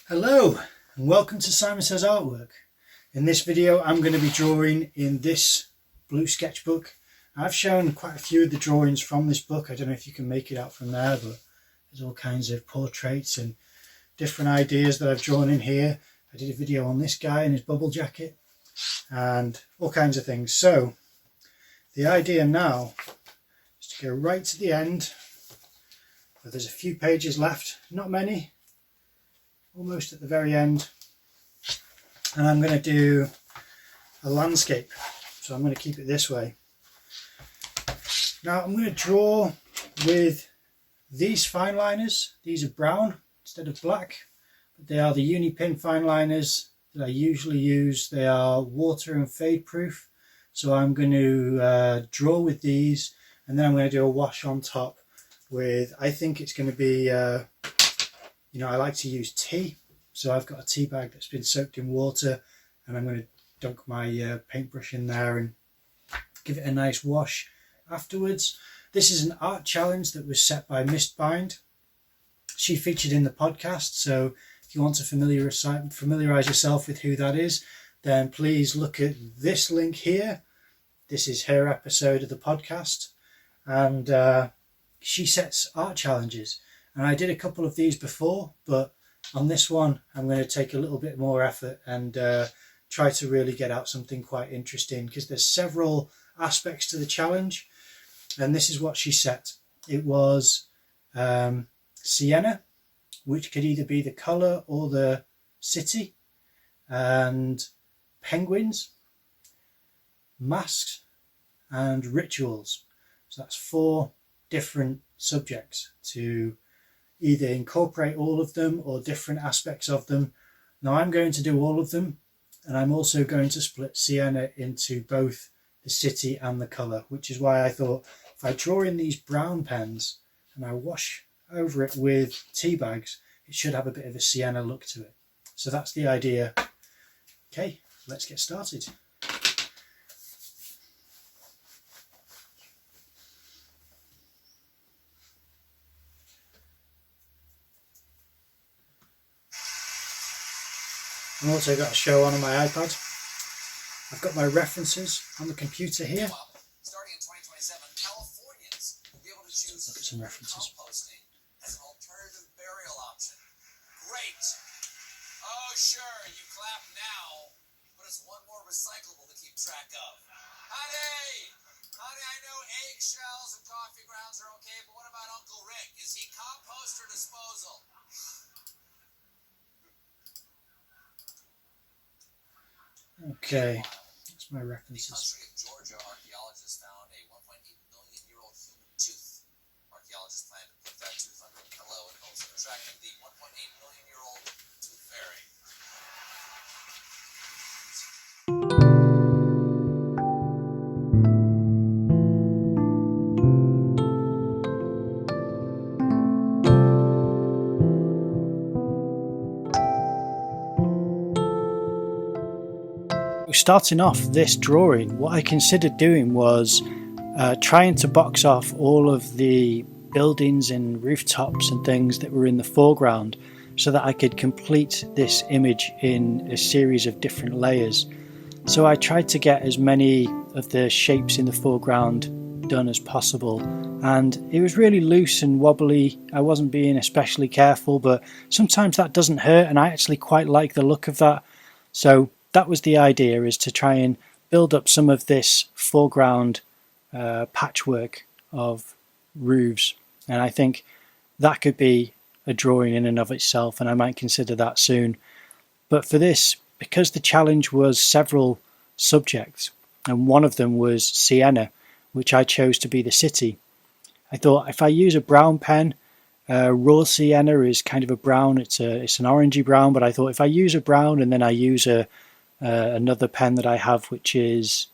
Hello and welcome to Simon Says Artwork. In this video I'm going to be drawing in this blue sketchbook. I've shown quite a few of the drawings from this book. I don't know if you can make it out from there, but there's all kinds of portraits and different ideas that I've drawn in here. I did a video on this guy in his bubble jacket and all kinds of things. So the idea now is to go right to the end where there's a few pages left, not many, almost at the very end, and I'm going to do a landscape, so I'm going to keep it this way. Now I'm going to draw with these fine liners. These are brown instead of black, but they are the Unipin fine liners that I usually use. They are water and fade proof, so I'm going to draw with these, and then I'm going to do a wash on top with, I think it's going to be I like to use tea, so I've got a tea bag that's been soaked in water, and I'm going to dunk my paintbrush in there and give it a nice wash afterwards. This is an art challenge that was set by Mistbind. She featured in the podcast, so if you want to familiarise yourself with who that is, then please look at this link here. This is her episode of the podcast, and she sets art challenges. And I did a couple of these before, but on this one, I'm going to take a little bit more effort and try to really get out something quite interesting, because there's several aspects to the challenge. And this is what she set. It was sienna, which could either be the colour or the city, and penguins, masks, and rituals. So that's 4 different subjects to either incorporate all of them or different aspects of them. Now I'm going to do all of them, and I'm also going to split sienna into both the city and the colour, which is why I thought if I draw in these brown pens and I wash over it with tea bags, it should have a bit of a sienna look to it. So that's the idea. Okay, let's get started. I've also got a show on my iPad. I've got my references on the computer here. Starting in 2027, Californians will be able to choose look at some references. Composting as an alternative burial option. Great. Oh, sure, you clap now, but it's one more recyclable to keep track of. Honey, I know eggshells and coffee grounds are okay, but what about Uncle Rick? Is he compost or disposal? Okay, that's my In the references. country of Georgia, archaeologists found a 1.8 million year old human tooth. Archaeologists plan to put that tooth under a pillow in hopes of attracting the 1.8 million year old tooth fairy. Starting off this drawing, what I considered doing was trying to box off all of the buildings and rooftops and things that were in the foreground so that I could complete this image in a series of different layers. So I tried to get as many of the shapes in the foreground done as possible, and it was really loose and wobbly. I wasn't being especially careful, but sometimes that doesn't hurt, and I actually quite like the look of that. So that was the idea, is to try and build up some of this foreground patchwork of roofs, and I think that could be a drawing in and of itself, and I might consider that soon. But for this, because the challenge was several subjects and one of them was sienna, which I chose to be the city, I thought if I use a brown pen, raw sienna is kind of a brown, it's an orangey brown, but I thought if I use a brown and then I use another pen that I have, which is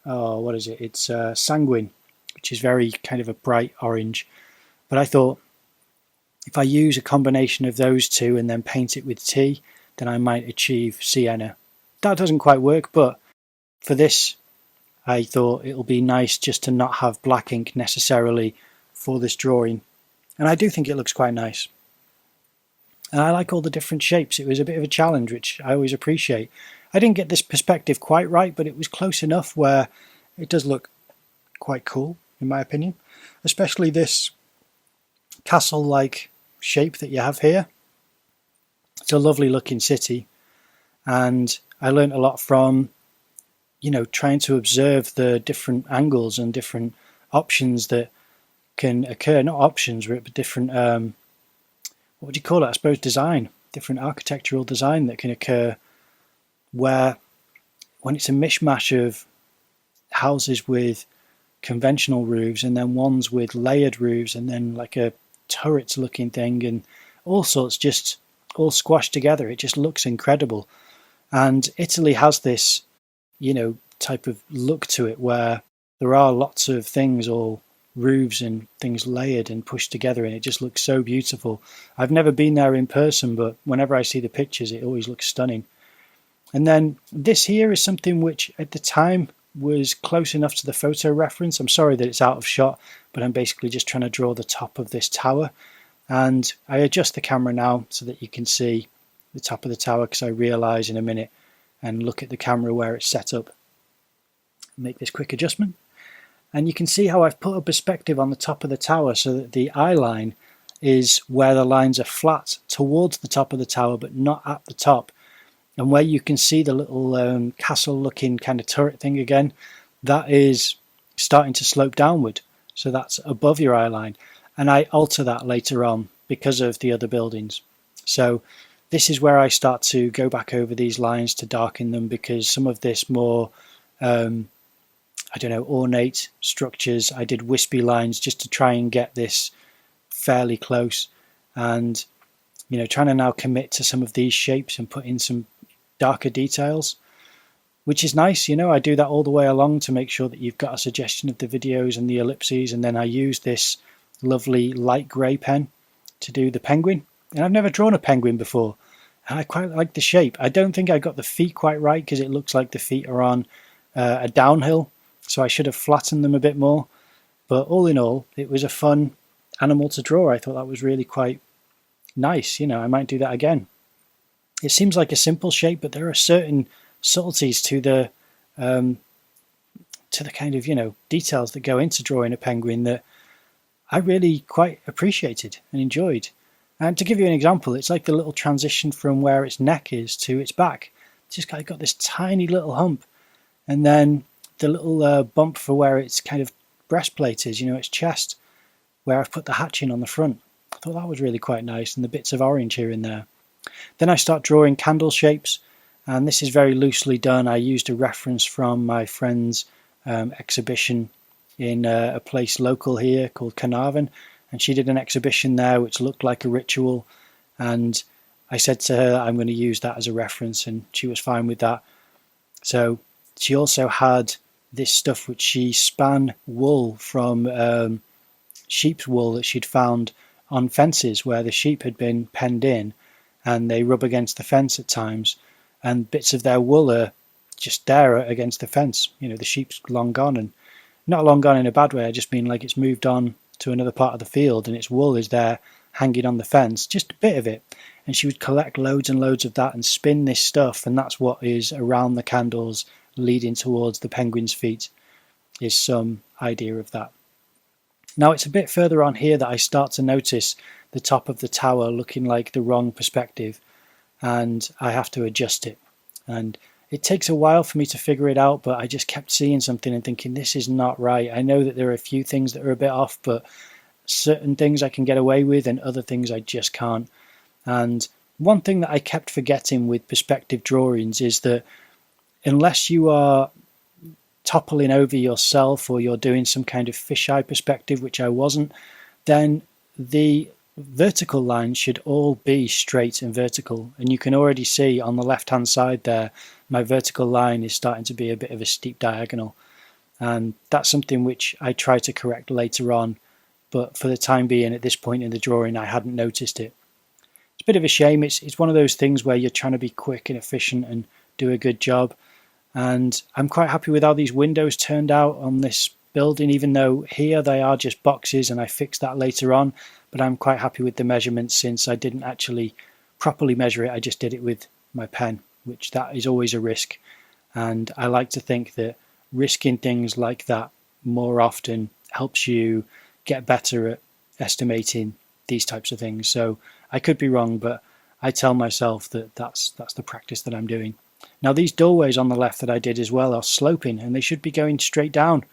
it's sanguine, which is very kind of a bright orange, but I thought if I use a combination of those two and then paint it with tea, then I might achieve sienna. That doesn't quite work, but for this I thought it'll be nice just to not have black ink necessarily for this drawing, and I do think it looks quite nice. And I like all the different shapes. It was a bit of a challenge, which I always appreciate. I didn't get this perspective quite right, but it was close enough where it does look quite cool, in my opinion. Especially this castle-like shape that you have here. It's a lovely looking city, and I learned a lot from, trying to observe the different angles and different options that can occur. Not options, but different, what would you call it? I suppose design, different architectural design that can occur where, when it's a mishmash of houses with conventional roofs and then ones with layered roofs and then like a turret looking thing and all sorts just all squashed together, it just looks incredible. And Italy has this, type of look to it where there are lots of things, all roofs and things layered and pushed together, and it just looks so beautiful. I've never been there in person, but whenever I see the pictures, it always looks stunning. And then this here is something which at the time was close enough to the photo reference. I'm sorry that it's out of shot, but I'm basically just trying to draw the top of this tower. And I adjust the camera now so that you can see the top of the tower, because I realise in a minute and look at the camera where it's set up. Make this quick adjustment. And you can see how I've put a perspective on the top of the tower so that the eye line is where the lines are flat towards the top of the tower, but not at the top. And where you can see the little castle looking kind of turret thing again, that is starting to slope downward. So that's above your eye line. And I alter that later on because of the other buildings. So this is where I start to go back over these lines to darken them, because some of this more, ornate structures, I did wispy lines just to try and get this fairly close. And, trying to now commit to some of these shapes and put in some darker details, which is nice. I do that all the way along to make sure that you've got a suggestion of the videos and the ellipses, and then I use this lovely light grey pen to do the penguin. And I've never drawn a penguin before, and I quite like the shape. I don't think I got the feet quite right, because it looks like the feet are on a downhill, so I should have flattened them a bit more. But all in all, it was a fun animal to draw. I thought that was really quite nice. I might do that again. It seems like a simple shape, but there are certain subtleties to the kind of, details that go into drawing a penguin that I really quite appreciated and enjoyed. And to give you an example, it's like the little transition from where its neck is to its back. It's just got this tiny little hump, and then the little bump for where its kind of breastplate is, its chest, where I've put the hatching on the front. I thought that was really quite nice, and the bits of orange here and there. Then I start drawing candle shapes, and this is very loosely done. I used a reference from my friend's exhibition in a place local here called Carnarvon, and she did an exhibition there which looked like a ritual, and I said to her I'm going to use that as a reference, and she was fine with that. So she also had this stuff which she span wool from sheep's wool that she'd found on fences where the sheep had been penned in, and they rub against the fence at times, and bits of their wool are just there against the fence. The sheep's long gone, and not long gone in a bad way. I just mean like it's moved on to another part of the field, and its wool is there hanging on the fence, just a bit of it. And she would collect loads and loads of that and spin this stuff, and that's what is around the candles leading towards the penguin's feet, is some idea of that. Now it's a bit further on here that I start to notice the top of the tower looking like the wrong perspective, and I have to adjust it. And it takes a while for me to figure it out, but I just kept seeing something and thinking, this is not right. I know that there are a few things that are a bit off, but certain things I can get away with and other things I just can't. And one thing that I kept forgetting with perspective drawings is that unless you are toppling over yourself or you're doing some kind of fisheye perspective, which I wasn't, then the vertical lines should all be straight and vertical. And you can already see on the left hand side there, my vertical line is starting to be a bit of a steep diagonal. And that's something which I try to correct later on, but for the time being, at this point in the drawing, I hadn't noticed it. It's a bit of a shame. It's one of those things where you're trying to be quick and efficient and do a good job. And I'm quite happy with how these windows turned out on this building, even though here they are just boxes and I fixed that later on. But I'm quite happy with the measurements, since I didn't actually properly measure it, I just did it with my pen, which that is always a risk. And I like to think that risking things like that more often helps you get better at estimating these types of things. So I could be wrong, but I tell myself that that's the practice that I'm doing. Now these doorways on the left that I did as well are sloping, and they should be going straight down.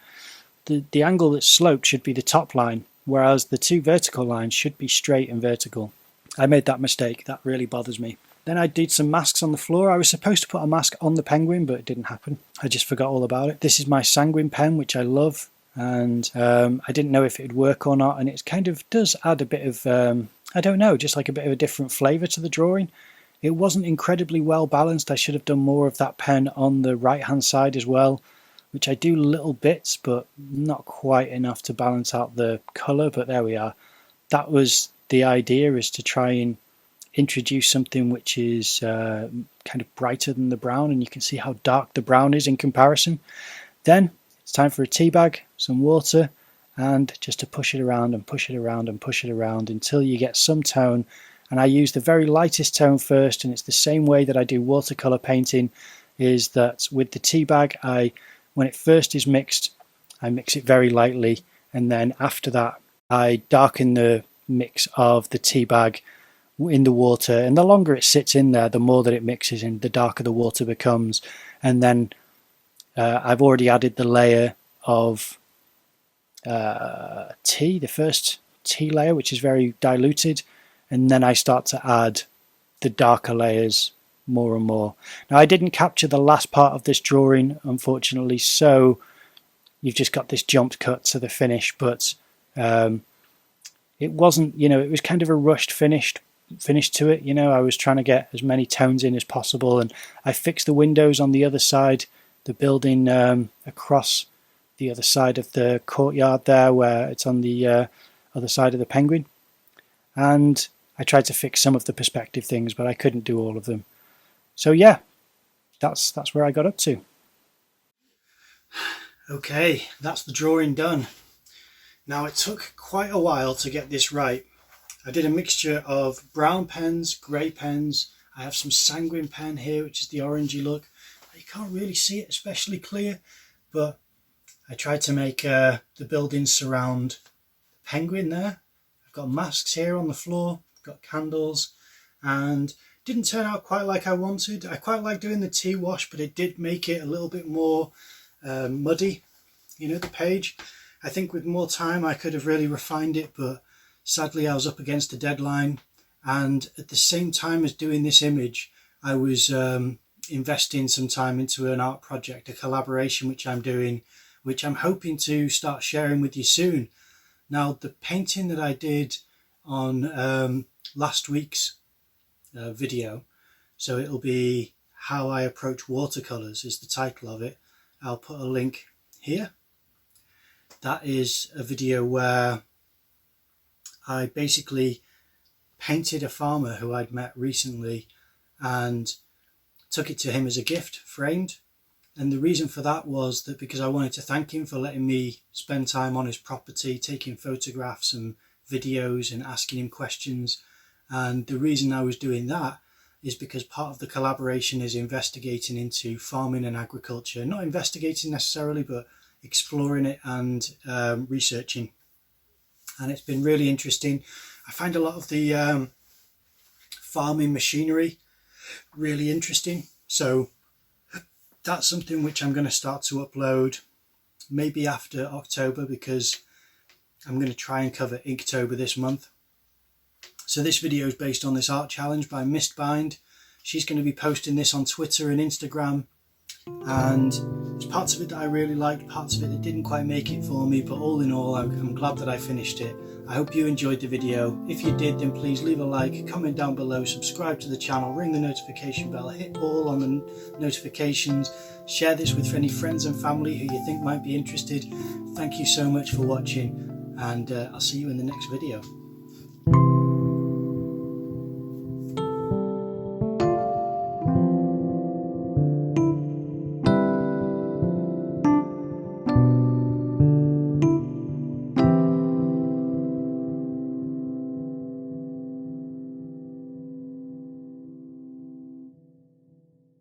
The angle that's sloped should be the top line, whereas the two vertical lines should be straight and vertical. I made that mistake. That really bothers me. Then I did some masks on the floor. I was supposed to put a mask on the penguin, but it didn't happen. I just forgot all about it. This is my sanguine pen, which I love, and I didn't know if it would work or not, and it kind of does add a bit of, I don't know, just like a bit of a different flavour to the drawing. It wasn't incredibly well balanced. I should have done more of that pen on the right hand side as well, which I do little bits, but not quite enough to balance out the colour, but there we are. That was the idea, is to try and introduce something which is kind of brighter than the brown, and you can see how dark the brown is in comparison. Then it's time for a tea bag, some water, and just to push it around and push it around and push it around until you get some tone. And I use the very lightest tone first, and it's the same way that I do watercolour painting, is that with the tea bag, when it first is mixed, I mix it very lightly, and then after that I darken the mix of the tea bag in the water, and the longer it sits in there, the more that it mixes in, the darker the water becomes. And then I've already added the layer of tea, the first tea layer, which is very diluted, and then I start to add the darker layers more and more. Now I didn't capture the last part of this drawing, unfortunately, so you've just got this jumped cut to the finish, but it wasn't, it was kind of a rushed finish to it. I was trying to get as many tones in as possible, and I fixed the windows on the other side, the building across the other side of the courtyard there, where it's on the other side of the penguin, and I tried to fix some of the perspective things, but I couldn't do all of them. So yeah, that's where I got up to. Okay, that's the drawing done. Now it took quite a while to get this right. I did a mixture of brown pens, grey pens. I have some sanguine pen here, which is the orangey look. You can't really see it especially clear, but I tried to make the building surround the penguin there. I've got masks here on the floor, I've got candles, and didn't turn out quite like I wanted. I quite like doing the tea wash, but it did make it a little bit more muddy, the page. I think with more time I could have really refined it, but sadly I was up against a deadline, and at the same time as doing this image I was investing some time into an art project, a collaboration which I'm doing, which I'm hoping to start sharing with you soon. Now the painting that I did on last week's video, so it'll be How I Approach Watercolours is the title of it. I'll put a link here. That is a video where I basically painted a farmer who I'd met recently and took it to him as a gift, framed. And the reason for that was that because I wanted to thank him for letting me spend time on his property, taking photographs and videos and asking him questions. And the reason I was doing that is because part of the collaboration is investigating into farming and agriculture. Not investigating necessarily, but exploring it and researching. And it's been really interesting. I find a lot of the farming machinery really interesting. So that's something which I'm going to start to upload maybe after October, because I'm going to try and cover Inktober this month. So this video is based on this art challenge by Mistbind. She's going to be posting this on Twitter and Instagram, and there's parts of it that I really liked, parts of it that didn't quite make it for me, but all in all I'm glad that I finished it. I hope you enjoyed the video. If you did, then please leave a like, comment down below, subscribe to the channel, ring the notification bell, hit all on the notifications, share this with any friends and family who you think might be interested. Thank you so much for watching, and I'll see you in the next video.